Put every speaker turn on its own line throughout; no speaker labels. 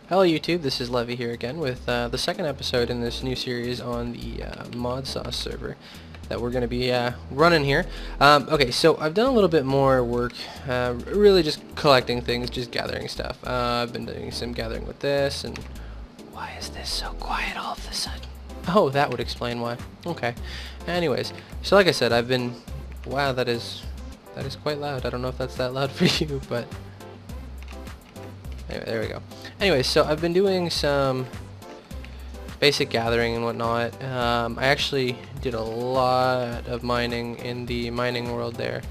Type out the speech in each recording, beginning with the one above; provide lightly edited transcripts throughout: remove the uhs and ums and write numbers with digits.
Hello YouTube, this is Levy here again with the second episode in this new series on the Modsauce server that we're going to be running here. Okay, so I've done a little bit more work, really just collecting things, just gathering stuff. I've been doing some gathering with this, and why is this so quiet all of a sudden? Oh, that would explain why. Okay. Anyways, so like I said, I've been... Wow, that is quite loud. I don't know if that's that loud for you, but... Anyway, there we go. Anyway, so I've been doing some basic gathering and whatnot. I actually did a lot of mining in the mining world there.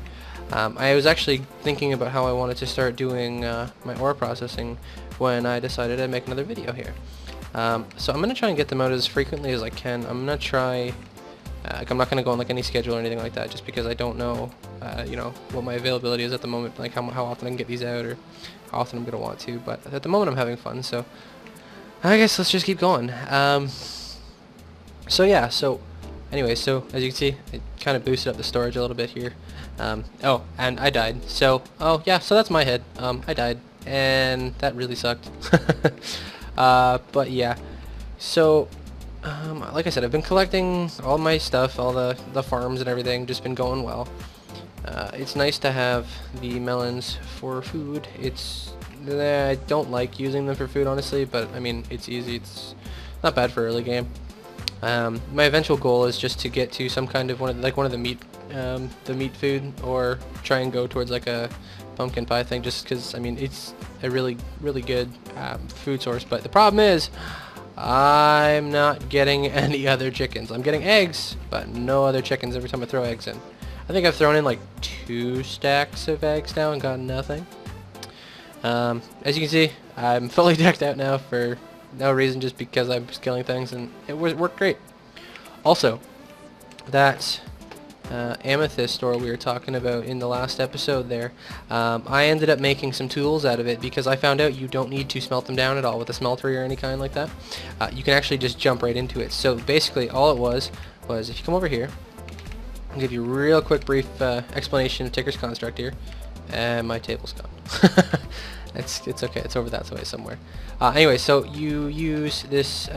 I was actually thinking about how I wanted to start doing my ore processing when I decided I'd make another video here. So I'm going to try and get them out as frequently as I can. I'm going to try... like I'm not going to go on like any schedule or anything like that, just because I don't know, you know, what my availability is at the moment, like how often I can get these out or how often I'm going to want to. But at the moment I'm having fun, so I guess let's just keep going. So yeah, so anyway, so as you can see, it kind of boosted up the storage a little bit here. Oh, and I died. So, oh yeah, so that's my head. I died, and that really sucked. But yeah, so... like I said, I've been collecting all my stuff, all the farms and everything, just been going well. It's nice to have the melons for food. I don't like using them for food, honestly, but I mean, it's easy. It's not bad for early game. My eventual goal is just to get to some kind of one of the meat food, or try and go towards like a pumpkin pie thing, just because I mean it's a really good food source. But the problem is, I'm not getting any other chickens. I'm getting eggs, but no other chickens every time I throw eggs in. I think I've thrown in like 2 stacks of eggs now and got nothing. As you can see, I'm fully decked out now for no reason, just because I was killing things, and it worked great. Also, that amethyst ore we were talking about in the last episode there, I ended up making some tools out of it, because I found out you don't need to smelt them down at all with a smeltery or any kind like that. You can actually just jump right into it. So basically all it was if you come over here, I'll give you a real quick brief explanation of Ticker's construct here, and my table's gone. It's okay, it's over that way somewhere. Anyway, so you use this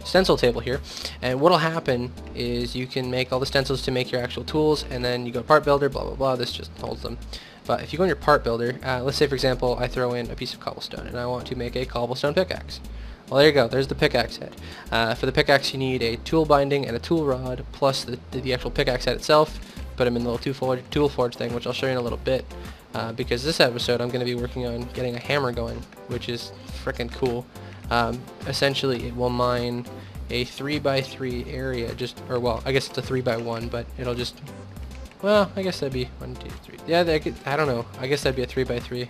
stencil table here, and what'll happen is you can make all the stencils to make your actual tools, and then you go to part builder, blah blah blah, this just holds them. But if you go in your part builder, let's say for example I throw in a piece of cobblestone and I want to make a cobblestone pickaxe. Well, there you go, there's the pickaxe head. For the pickaxe you need a tool binding and a tool rod, plus the actual pickaxe head itself. Put them in the little tool forge thing, which I'll show you in a little bit, because this episode I'm going to be working on getting a hammer going, which is freaking cool. Essentially it will mine a 3x3 area, or well, I guess it's a 3x1, but it'll just, well, I guess that'd be 1, 2, 3. Yeah, I don't know. I guess that'd be a 3x3,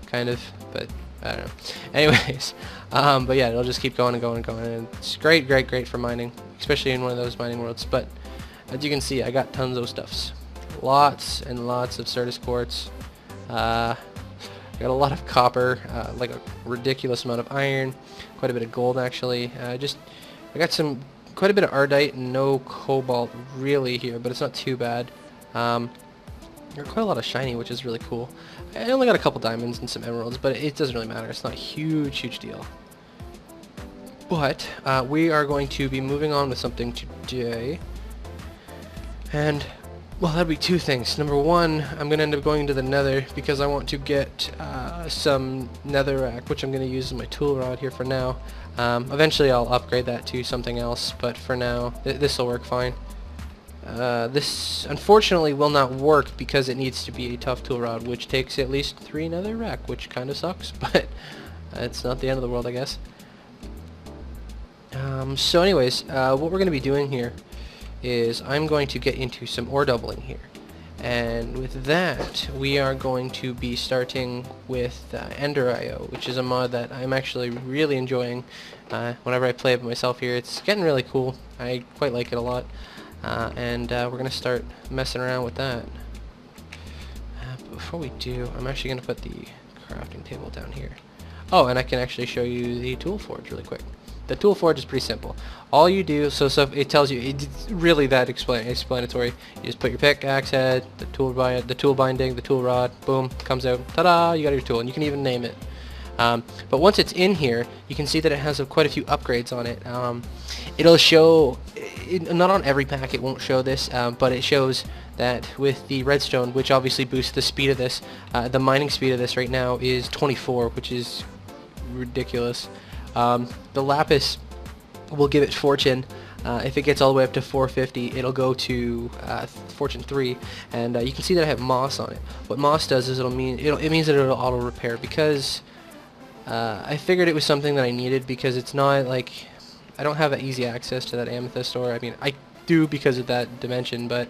kind of, but I don't know. Anyways, but yeah, it'll just keep going and going and going, and it's great for mining, especially in one of those mining worlds. But as you can see, I got tons of stuffs, lots and lots of Certus quartz. I got a lot of copper, like a ridiculous amount of iron, quite a bit of gold actually. I got quite a bit of ardite and no cobalt really here, but it's not too bad. Got quite a lot of shiny, which is really cool. I only got a couple diamonds and some emeralds, but it doesn't really matter. It's not a huge deal. But we are going to be moving on with something today, and well, that'd be 2 things. Number 1, I'm going to end up going to the nether because I want to get some netherrack, which I'm going to use as my tool rod here for now. Eventually I'll upgrade that to something else, but for now this will work fine. This unfortunately will not work because it needs to be a tough tool rod, which takes at least 3 netherrack, which kind of sucks, but it's not the end of the world, I guess. So anyways, what we're going to be doing here is I'm going to get into some ore doubling here, and with that we are going to be starting with enderIO, which is a mod that I'm actually really enjoying. Whenever I play it myself here, it's getting really cool. I quite like it a lot, and we're going to start messing around with that. But before we do, I'm actually going to put the crafting table down here. Oh, and I can actually show you the tool forge really quick. The tool forge is pretty simple. All you do, so it tells you, it's really that explanatory. You just put your pickaxe head, the tool binding, the tool rod, boom, comes out, ta-da, you got your tool, and you can even name it. But once it's in here, you can see that it has quite a few upgrades on it. It'll show, not on every pack it won't show this, but it shows that with the redstone, which obviously boosts the speed of this, the mining speed of this right now is 24, which is ridiculous. The lapis will give it fortune. If it gets all the way up to 450, it'll go to fortune 3, and you can see that I have moss on it. What moss does is it means that it'll auto repair, because I figured it was something that I needed, because it's not like I don't have easy access to that amethyst ore. I mean, I do because of that dimension, but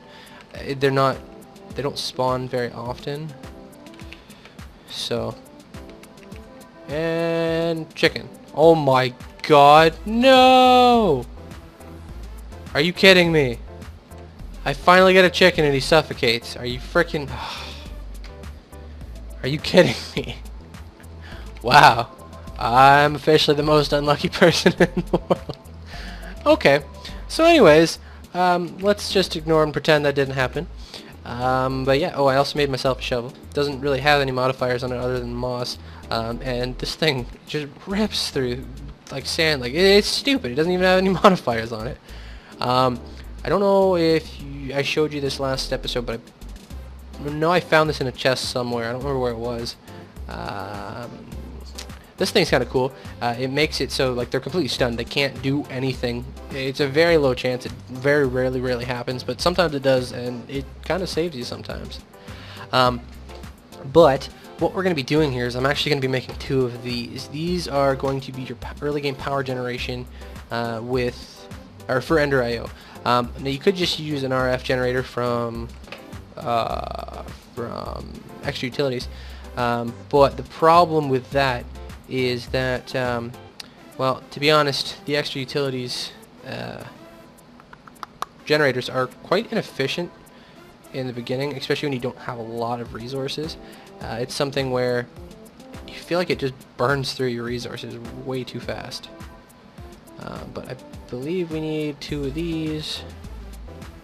they don't spawn very often. So, and chicken. Oh my god, no! Are you kidding me? I finally get a chicken and he suffocates. Are you freaking... Are you kidding me? Wow. I'm officially the most unlucky person in the world. Okay. So anyways, let's just ignore and pretend that didn't happen. But yeah, oh, I also made myself a shovel. Doesn't really have any modifiers on it other than moss. And this thing just rips through like sand. Like, it's stupid. It doesn't even have any modifiers on it. I don't know if I showed you this last episode, but I know I found this in a chest somewhere. I don't remember where it was. This thing's kind of cool. It makes it so like they're completely stunned. They can't do anything. It's a very low chance. It very rarely happens, but sometimes it does, and it kind of saves you sometimes. But what we're going to be doing here is I'm actually going to be making 2 of these. These are going to be your early game power generation for enderIO. Now you could just use an RF generator from extra utilities, but the problem with that is that, well, to be honest, the extra utilities generators are quite inefficient in the beginning, especially when you don't have a lot of resources. It's something where you feel like it just burns through your resources way too fast. But I believe we need 2 of these.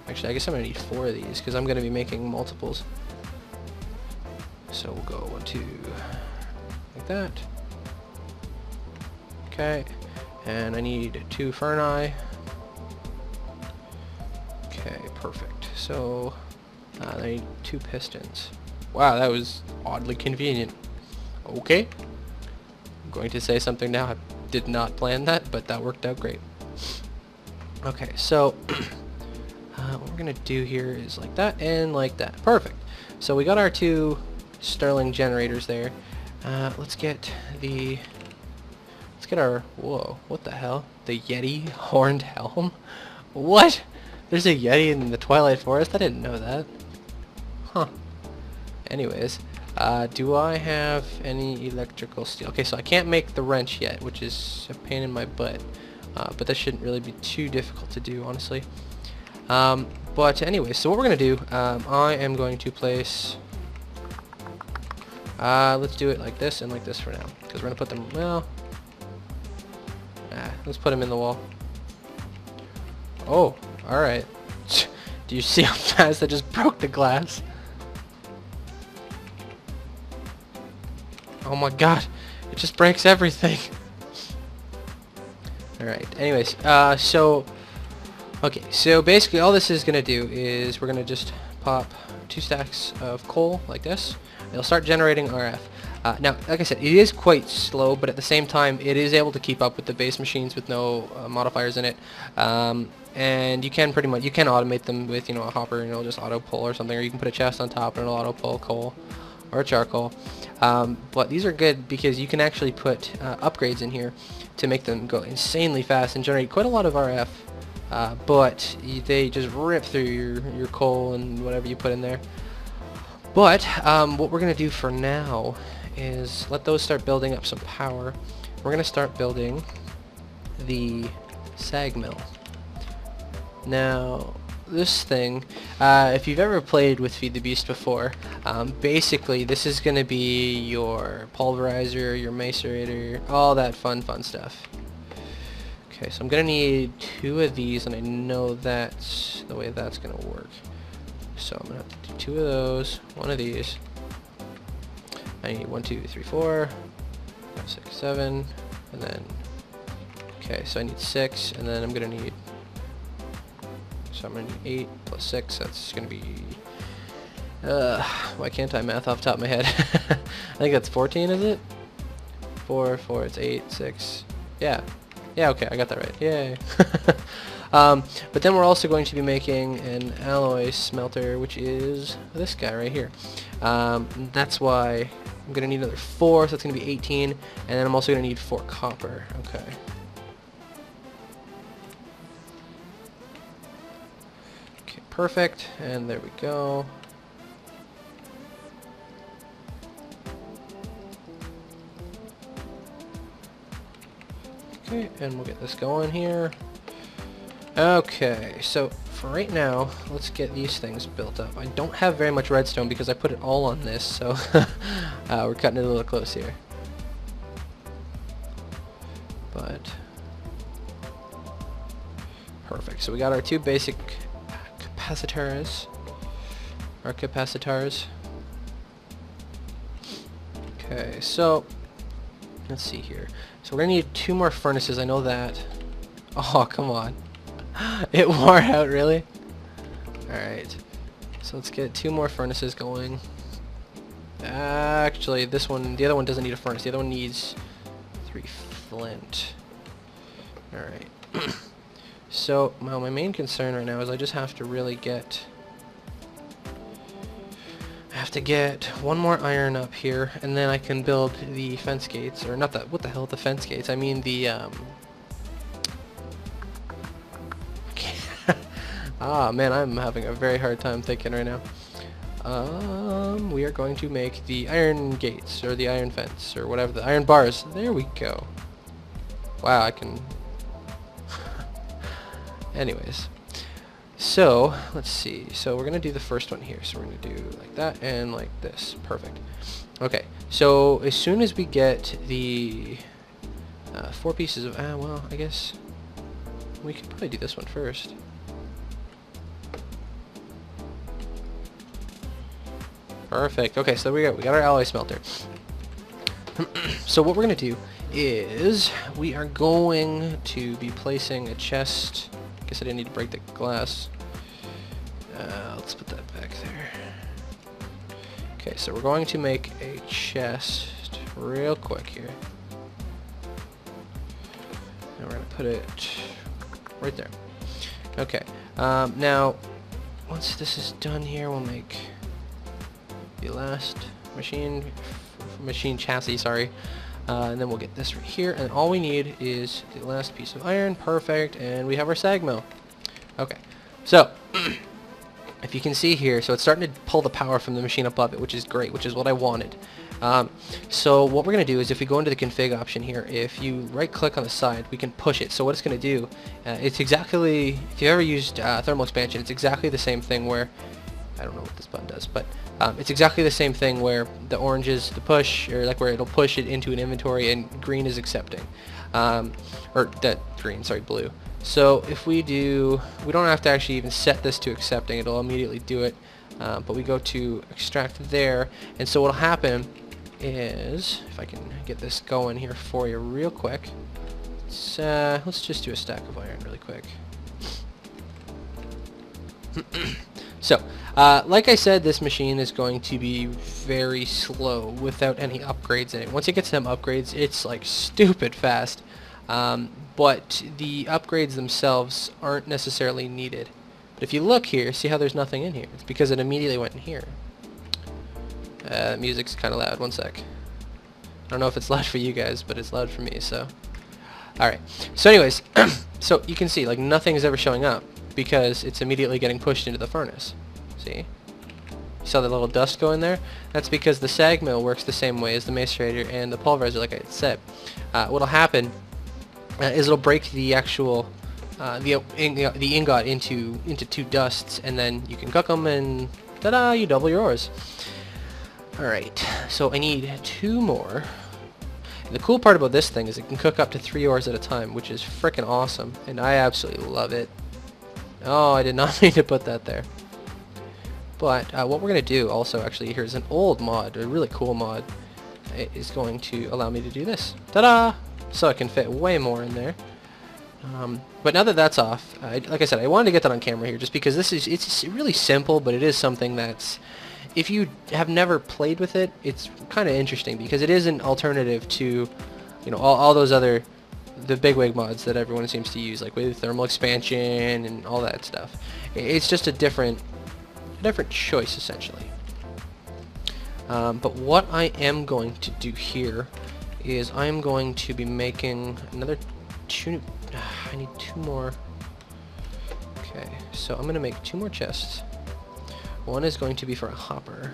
Actually, I guess I'm going to need 4 of these because I'm going to be making multiples. So we'll go 1, 2, like that. Okay, and I need 2 ferni. Okay, perfect. So I need 2 pistons. Wow, that was oddly convenient. Okay, I'm going to say something now. I did not plan that, but that worked out great. Okay, so what we're gonna do here is like that and like that. Perfect. So we got our 2 Sterling generators there. Let's get our, whoa, what the hell? The Yeti horned helm? What? There's a Yeti in the Twilight Forest? I didn't know that. Huh. Anyways, do I have any electrical steel? Okay, so I can't make the wrench yet, which is a pain in my butt. But that shouldn't really be too difficult to do, honestly. But anyway, so what we're going to do, I am going to place... let's do it like this and like this for now. Because we're going to put them, well... let's put them in the wall. Oh, alright. Do you see how fast I just broke the glass? Oh my god, it just breaks everything. Alright, anyways, okay, so basically all this is going to do is we're going to just pop 2 stacks of coal like this. It'll start generating RF. Now, like I said, it is quite slow, but at the same time, it is able to keep up with the base machines with no modifiers in it. And you can pretty much, you can automate them with, you know, a hopper, and it'll just auto pull or something, or you can put a chest on top and it'll auto pull coal or charcoal. But these are good because you can actually put upgrades in here to make them go insanely fast and generate quite a lot of RF. But they just rip through your coal and whatever you put in there. But what we're going to do for now is let those start building up some power. We're going to start building the sag mill. Now, this thing, if you've ever played with Feed the Beast before, basically this is going to be your pulverizer, your macerator, all that fun stuff. Okay, so I'm going to need 2 of these, and I know that's the way that's going to work. So I'm going to have to do 2 of those, 1 of these. I need 1, 2, 3, 4. 6, 7, and then, okay, so I need 6, and then I'm going to need, so I'm going to need 8 plus 6, that's going to be, why can't I math off the top of my head? I think that's 14, is it? 4, it's 8, 6, yeah. Yeah, okay, I got that right. Yay. But then we're also going to be making an alloy smelter, which is this guy right here. That's why I'm going to need another 4, so that's going to be 18, and then I'm also going to need 4 copper. Okay. Okay, perfect, and there we go. Okay, and we'll get this going here. Okay, so for right now, let's get these things built up. I don't have very much redstone because I put it all on this, so we're cutting it a little close here. But perfect. So we got our 2 basic capacitors. Our capacitors. Okay, so let's see here. So we're gonna need 2 more furnaces. I know that. Oh, come on. It wore out, really? Alright. So let's get 2 more furnaces going. Actually, this one, the other one doesn't need a furnace. The other one needs 3 flint. Alright. So, well, my main concern right now is I just have to really get... I have to get 1 more iron up here, and then I can build the fence gates. Or not that, what the hell, the fence gates? I mean the, Ah, man, I'm having a very hard time thinking right now. We are going to make the iron gates, or the iron fence, or whatever, the iron bars. There we go. Wow, I can... Anyways. So, let's see. So we're going to do the first one here. So we're going to do like that and like this. Perfect. Okay, so as soon as we get the 4 pieces of... well, I guess we could probably do this one first. Perfect. Okay, so we got our alloy smelter. So what we're going to do is we are going to be placing a chest. I guess I didn't need to break the glass. Let's put that back there. Okay, so we're going to make a chest real quick here. And we're going to put it right there. Okay. Now, once this is done here, we'll make the last machine chassis, sorry, and then we'll get this right here, and all we need is the last piece of iron. Perfect, and we have our sag mill. Okay, so if you can see here, so it's starting to pull the power from the machine above it, which is great, which is what I wanted. So what we're going to do is if we go into the config option here, if you right click on the side, we can push it. So what it's going to do, it's exactly, if you've ever used thermal expansion, it's exactly the same thing where, I don't know what this button does, but it's exactly the same thing where the orange is the push, or like where it'll push it into an inventory and green is accepting. Or that green, sorry, blue. So if we do, we don't have to actually even set this to accepting, it'll immediately do it. But we go to extract there, and so what'll happen is, if I can get this going here for you real quick, let's just do a stack of iron really quick. So, like I said, this machine is going to be very slow without any upgrades in it. Once it gets them upgrades, it's like stupid fast. But the upgrades themselves aren't necessarily needed. But if you look here, see how there's nothing in here? It's because it immediately went in here. Music's kind of loud. One sec. I don't know if it's loud for you guys, but it's loud for me, so... Alright. So anyways, so you can see, like, nothing's ever showing up because it's immediately getting pushed into the furnace. See? You saw the little dust go in there? That's because the sag mill works the same way as the macerator and the pulverizer, like I had said. What'll happen is it'll break the actual the ingot into 2 dusts, and then you can cook them, and ta-da! You double your ores. Alright, so I need 2 more. And the cool part about this thing is it can cook up to 3 ores at a time, which is frickin' awesome, and I absolutely love it. Oh, I did not mean to put that there. But what we're going to do also, actually, here's an old mod, a really cool mod, it is going to allow me to do this. Ta-da! So I can fit way more in there. But now that that's off, like I said, I wanted to get that on camera here just because it's really simple, but it is something that's, if you have never played with it, it's kind of interesting because it is an alternative to, you know, all those other, the bigwig mods that everyone seems to use, like with thermal expansion and all that stuff. It's just a different choice essentially. But what I am going to do here is I am going to be making another two. I need 2 more. Okay, so I'm going to make 2 more chests. One is going to be for a hopper.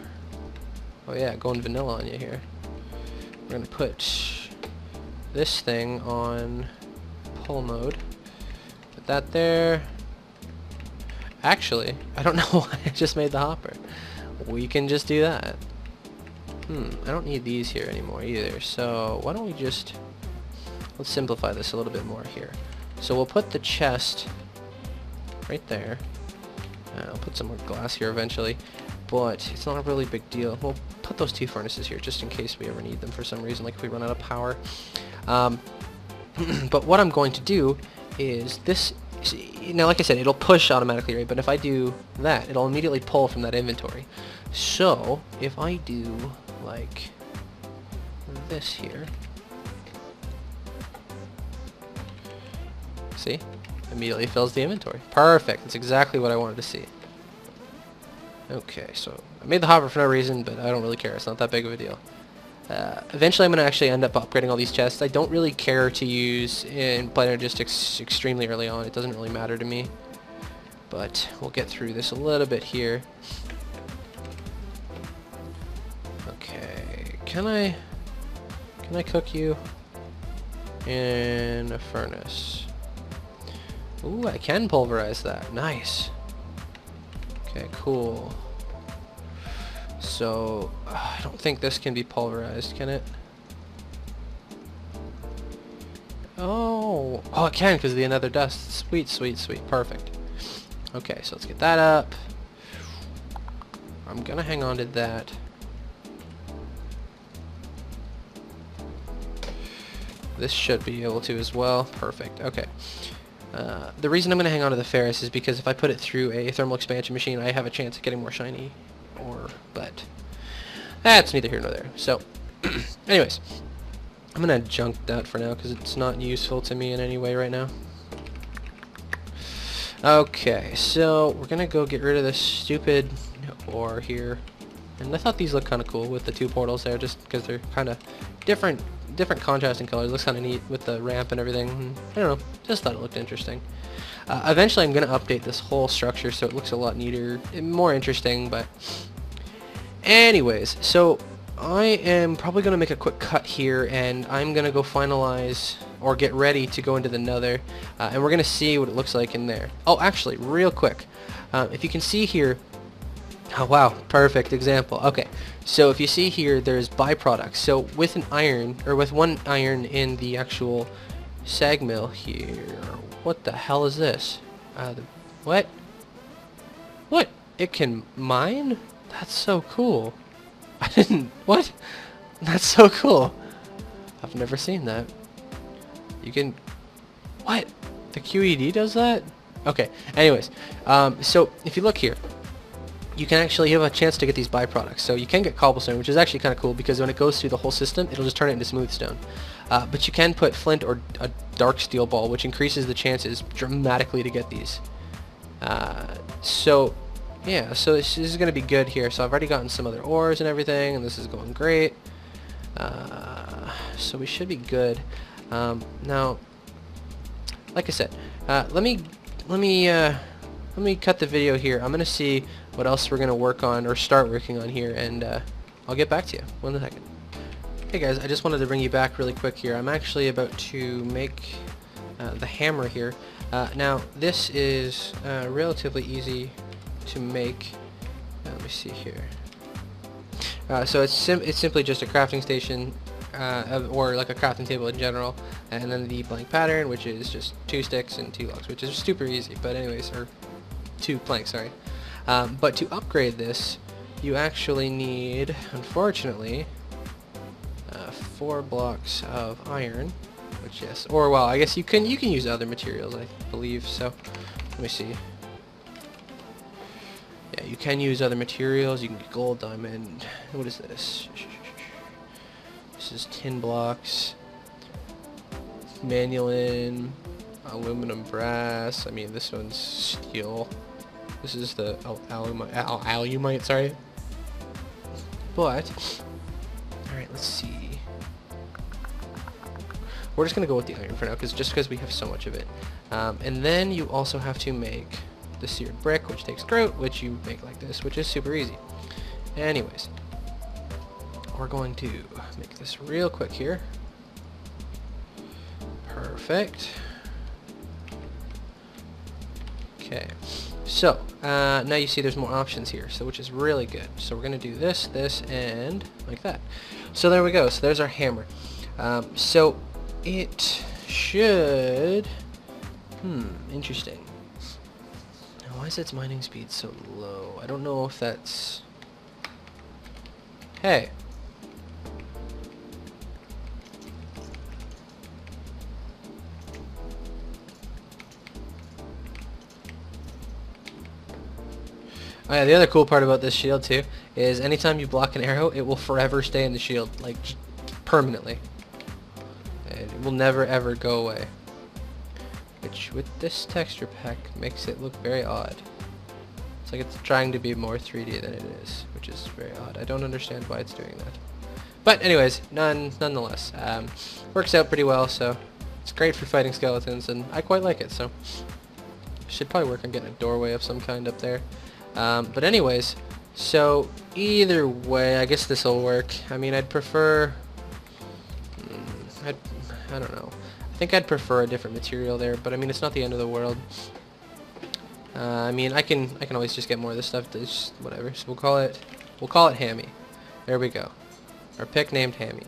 Oh yeah, going vanilla on you here. We're going to put this thing on pull mode. Put that there. Actually, I don't know why I just made the hopper. We can just do that. I don't need these here anymore either, so why don't we just, let's simplify this a little bit more here. So we'll put the chest right there. I'll put some more glass here eventually, but it's not a really big deal. We'll put those 2 furnaces here just in case we ever need them for some reason, like if we run out of power. But what I'm going to do is this, now like I said, it'll push automatically, right? But if I do that, it'll immediately pull from that inventory. So if I do like this here, see, immediately fills the inventory. Perfect. That's exactly what I wanted to see. Okay, so I made the hopper for no reason, but I don't really care. It's not that big of a deal. Eventually I'm going to actually end up upgrading all these chests. I don't really care to use in Planet Logistics extremely early on. It doesn't really matter to me. But we'll get through this a little bit here. Okay, can I cook you in a furnace? Ooh, I can pulverize that. Nice. Okay, cool. So, I don't think this can be pulverized, can it? Oh, it can because of the nether dust. Sweet, sweet, sweet. Perfect. Okay, so let's get that up. I'm gonna hang on to that. This should be able to as well. Perfect. Okay. The reason I'm going to hang on to the ferrous is because if I put it through a thermal expansion machine, I have a chance of getting more shiny ore, but that's neither here nor there. So, anyways, I'm going to junk that for now because it's not useful to me in any way right now. Okay, so we're going to go get rid of this stupid ore here. And I thought these looked kind of cool with the 2 portals there, just because they're kind of different contrasting colors. Looks kind of neat with the ramp and everything. I don't know, just thought it looked interesting. Eventually I'm going to update this whole structure so it looks a lot neater, more interesting, but anyways, so I am probably going to make a quick cut here, and I'm going to go finalize or get ready to go into the nether, and we're going to see what it looks like in there. Oh, actually, real quick, if you can see here, oh wow, perfect example. Okay, so if you see here, there's byproducts. So with an iron, or with 1 iron in the actual sag mill here, what the hell is this? What? What? It can mine? That's so cool. I didn't, what? That's so cool. I've never seen that. You can, what? The QED does that? Okay, anyways, so if you look here, you can actually have a chance to get these byproducts. So you can get cobblestone, which is actually kind of cool because when it goes through the whole system, it'll just turn it into smooth stone. But you can put flint or a dark steel ball, which increases the chances dramatically to get these. So yeah, so this is going to be good here. So I've already gotten some other ores and everything, and this is going great. So we should be good. Now, like I said, let me cut the video here. I'm going to see what else we're going to work on or start working on here, and I'll get back to you. 1 second. Hey guys, I just wanted to bring you back really quick here. I'm actually about to make the hammer here. Now, this is relatively easy to make. Let me see here. So it's simply just a crafting station, or like a crafting table in general, and then the blank pattern, which is just 2 sticks and 2 logs, which is super easy. But anyways, or 2 planks, sorry. But to upgrade this, you actually need, unfortunately, 4 blocks of iron, which yes, or well, I guess you can use other materials, I believe. So let me see. Yeah, you can use other materials. You can get gold, diamond. What is this? This is tin blocks, manulin, aluminum, brass. I mean, this one's steel. This is the alumite, sorry. But, alright, let's see. We're just going to go with the iron for now, just because we have so much of it. And then you also have to make the seared brick, which takes grout, which you make like this, which is super easy. Anyways, we're going to make this real quick here. Perfect. Okay, so now you see there's more options here, so which is really good. So we're gonna do this, this, and like that. So there we go. So there's our hammer. So it should. Interesting. Now, why is its mining speed so low? I don't know if that's. Hey. Oh yeah, the other cool part about this shield too is anytime you block an arrow, it will forever stay in the shield, like permanently. And it will never ever go away. Which with this texture pack makes it look very odd. It's like it's trying to be more 3D than it is, which is very odd. I don't understand why it's doing that. But anyways, nonetheless, works out pretty well, so it's great for fighting skeletons, and I quite like it, so should probably work on getting a doorway of some kind up there. But anyways, so either way, I guess this will work. I mean, I'd prefer, I don't know. I think I'd prefer a different material there, but I mean, it's not the end of the world. I mean, I can always just get more of this stuff. Just whatever. So we'll call it Hammy. There we go. Our pick named Hammy.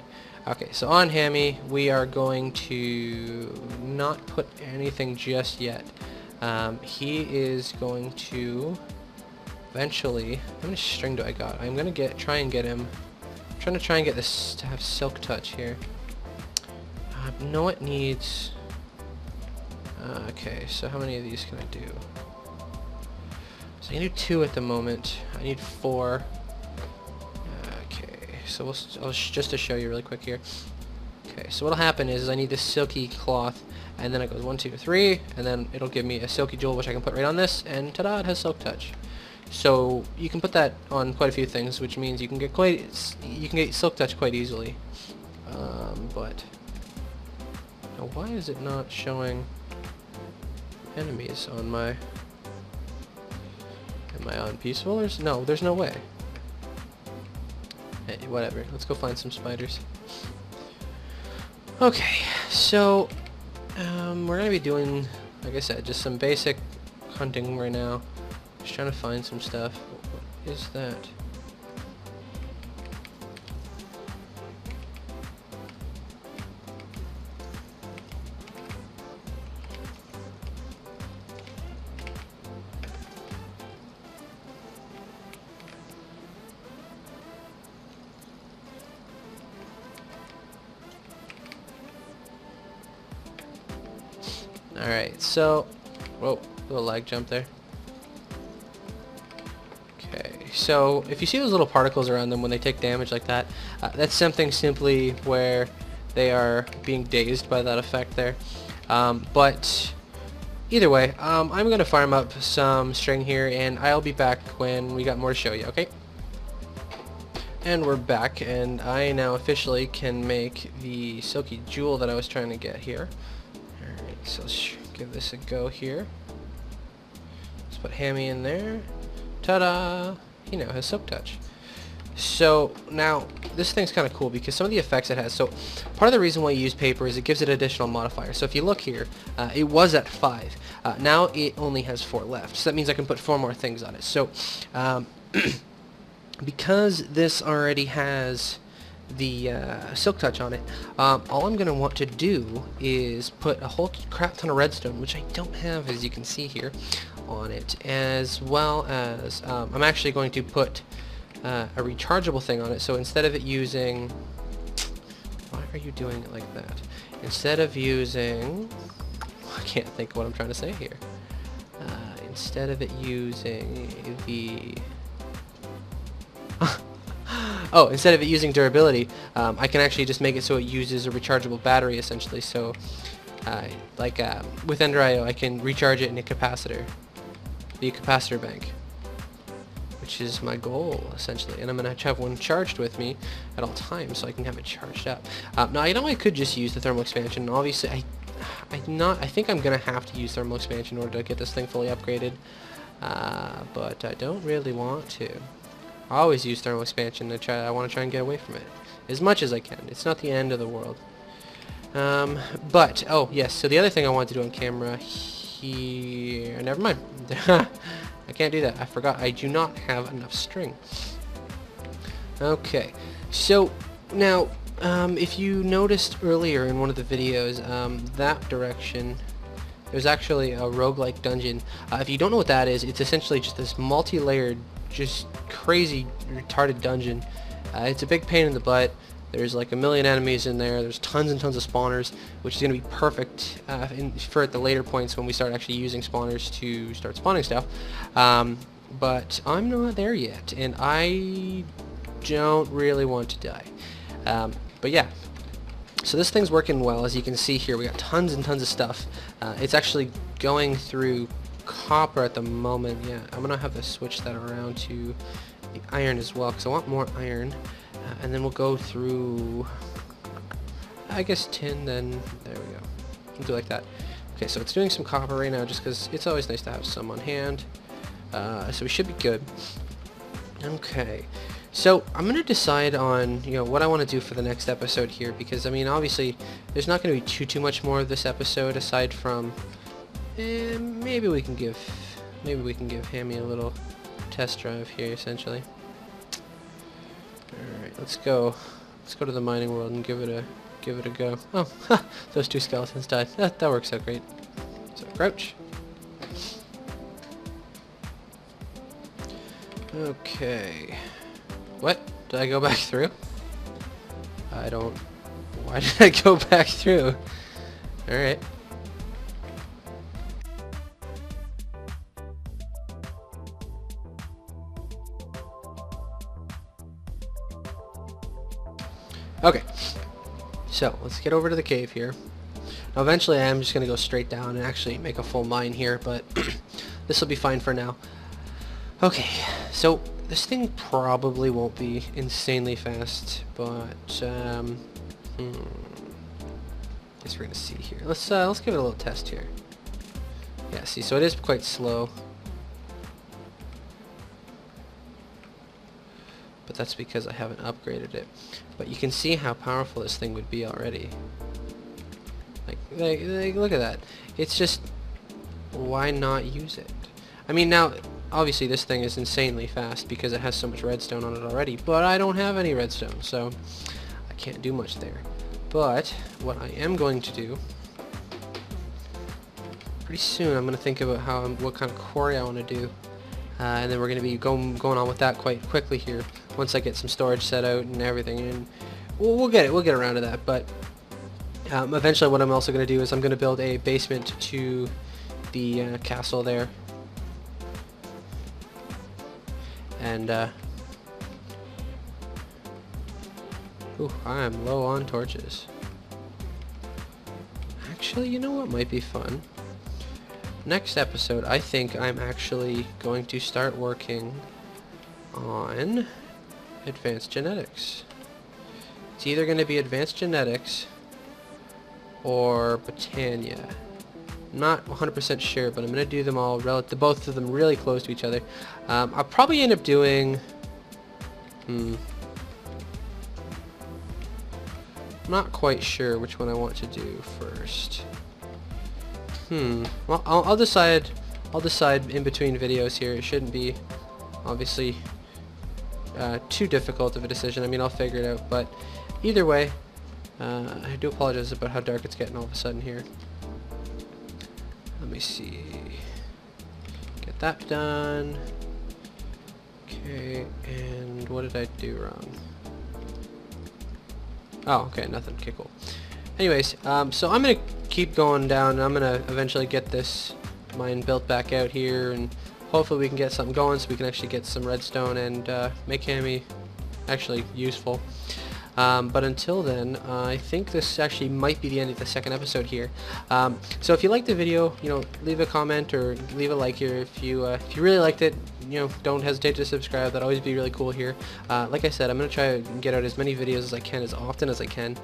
Okay, so on Hammy, we are going to not put anything just yet. He is going to. Eventually, how many string do I got? I'm gonna try and get him. I'm trying to get this to have silk touch here. No, it needs. Okay, so how many of these can I do? So I can do 2 at the moment. I need 4. Okay, so just to show you really quick here. Okay, so what'll happen is I need this silky cloth, and then it goes 1, 2, 3, and then it'll give me a silky jewel, which I can put right on this, and ta-da! It has silk touch. So you can put that on quite a few things, which means you can get silk touch quite easily. But now why is it not showing enemies on my? Am I on peaceful or no? There's no way. Hey, whatever. Let's go find some spiders. Okay, so we're gonna be doing, like I said, just some basic hunting right now. Just trying to find some stuff. What is that? Alright, so whoa, little lag jump there. Okay, so if you see those little particles around them when they take damage like that, that's something simply where they are being dazed by that effect there. But either way, I'm going to farm up some string here, and I'll be back when we got more to show you, okay? And we're back, and I now officially can make the silky jewel that I was trying to get here. Alright, so let's give this a go here. Let's put Hammy in there. Ta-da! He now has silk touch. So now this thing's kind of cool because some of the effects it has. So part of the reason why you use paper is it gives it additional modifiers. So if you look here, it was at 5. Now it only has 4 left. So that means I can put 4 more things on it. So because this already has the silk touch on it, all I'm going to want to do is put a whole crap ton of redstone, which I don't have, as you can see here, on it, as well as I'm actually going to put a rechargeable thing on it. So instead of it using Why are you doing it like that? Instead of using... I can't think what I'm trying to say here. Instead of it using the... oh, instead of it using durability, I can actually just make it so it uses a rechargeable battery, essentially. So, with enderIO, I can recharge it in a capacitor. Be a capacitor bank. Which is my goal, essentially. And I'm going to have one charged with me at all times, so I can have it charged up. Now, I know I could just use the thermal expansion. Obviously, I think I'm going to have to use thermal expansion in order to get this thing fully upgraded. But I don't really want to. I always use thermal expansion. I want to try and get away from it as much as I can. It's not the end of the world. But, oh, yes, so the other thing I wanted to do on camera here... Never mind. I can't do that. I forgot. I do not have enough string. Okay, so now if you noticed earlier in one of the videos, that direction, there's actually a roguelike dungeon. If you don't know what that is, it's essentially just this multi-layered, just crazy, retarded dungeon. It's a big pain in the butt. There's like a million enemies in there. There's tons and tons of spawners, which is going to be perfect for at the later points when we start actually using spawners to start spawning stuff. But I'm not there yet, and I don't really want to die. But yeah, so this thing's working well. As you can see here, we got tons and tons of stuff. It's actually going through copper at the moment. Yeah, I'm going to have to switch that around to the iron as well, because I want more iron. And then we'll go through, I guess, tin, then there we go. We'll do like that. Okay, so it's doing some copper right now just because it's always nice to have some on hand. So we should be good. Okay, so I'm going to decide on, what I want to do for the next episode here, because, I mean, obviously, there's not going to be too much more of this episode aside from, maybe we can give Hammy a little test drive here, essentially. Alright, let's go to the mining world and give it a go. Oh, ha, those two skeletons died. That works out great. So, crouch. Okay. What? Did I go back through? I don't... Why did I go back through? Alright. Okay, so let's get over to the cave here. Now eventually I'm just going to go straight down and actually make a full mine here, but this will be fine for now. Okay, so this thing probably won't be insanely fast, but guess we're going to see here. Let's give it a little test here. Yeah, see, so it is quite slow. But that's because I haven't upgraded it. But you can see how powerful this thing would be already. Like look at that. It's just, why not use it? I mean, now, obviously this thing is insanely fast because it has so much redstone on it already, but I don't have any redstone, so I can't do much there. But what I am going to do, pretty soon I'm going to think about what kind of quarry I want to do. And then we're going to be going on with that quite quickly here once I get some storage set out and everything, and we'll get around to that. But eventually what I'm also going to do is I'm going to build a basement to the castle there, and ooh, I am low on torches. Actually, you know what might be fun? Next episode, I think I'm actually going to start working on advanced genetics. It's either going to be advanced genetics or Botania. I'm not 100% sure, but I'm going to do them all, both of them really close to each other. I'll probably end up doing... I'm not quite sure which one I want to do first. Well, I'll decide in between videos here. It shouldn't be, obviously, too difficult of a decision. I mean, I'll figure it out, but either way, I do apologize about how dark it's getting all of a sudden here. Let me see. Get that done. Okay, and what did I do wrong? Oh, okay, nothing. Okay, cool. Anyways, so I'm gonna keep going down, and I'm gonna eventually get this mine built back out here, and hopefully we can get something going so we can actually get some redstone and make Hammy actually useful. But until then, I think this actually might be the end of the second episode here. So if you liked the video, leave a comment or leave a like here. If you really liked it, don't hesitate to subscribe. That'd always be really cool here. Like I said, I'm gonna try to get out as many videos as I can, as often as I can.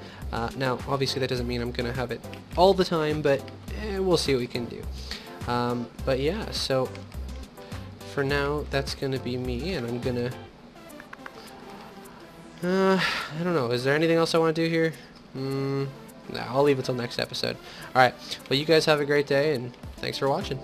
Now, obviously, that doesn't mean I'm gonna have it all the time, but we'll see what we can do. But yeah, so for now, that's gonna be me, and I'm gonna. I don't know. Is there anything else I want to do here? No, I'll leave it till next episode. Alright, well, you guys have a great day, and thanks for watching.